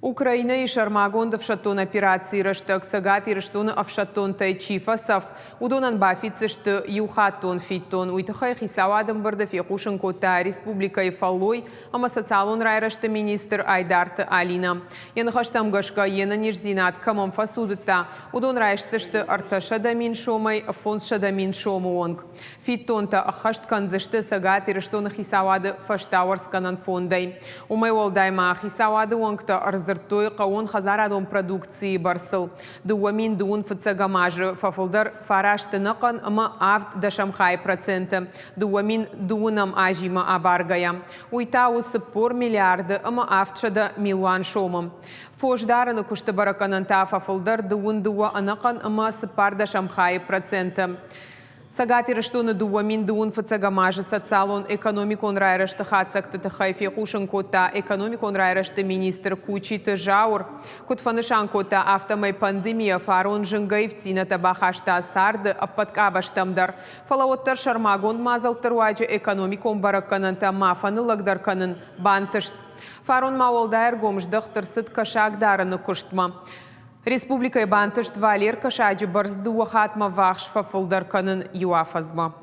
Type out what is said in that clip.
Украина и Шармагон дъвшатун операции ръщък сагат и ръщун авшатун тъй чифа съв. Удонан бафиц ще юхатун фитун. Уйтъхай хисаладън бърда в якушен кота республика и фалуй, ама сацалун рай ръща министр Айдарта Алина. Янхащам гъшка янаниш зинат къмъм фасудата. Удон райш ще арташа да мин шумай, фунс да мин шумуонг. Фитун та ахащ кан зъща сагат и ръщун хисалада фаштауърсканан фундай. Умай волдайма хисалада уангта Зъртой қауын хазарадон продукции барсыл. Дуамин дуун фыцагамажы фафылдар фарашты нақын ма авт дашамхай проценты. Дуамин дуунам ажима абаргая. Уйтау сыппор миллиарды ма автшада милуан шомым. Фождараны кушты баракананта фафылдар дуун дуа анақын ма сыппар дашамхай проценты. Сагати ръщуна дуамин дуун фыцагамажы социалон экономикон рай ръща хацак тътъхай фекушен кота економикон рай ръща министр кучиты жаур. Кот фанышан кота автомай пандемия фарон жынгай вцината бахашта сарды аппаткабаштамдар. Фалаоттар шармагон мазалтар уайджа экономикон баракананта мафаны лагдарканын бантышт. Фарон мауалдайр гомждық тырсыт кашак дарыны куштма. Республика и бантышт валер кашаджи барзды уахатма вахш фафылдар канын юафазма.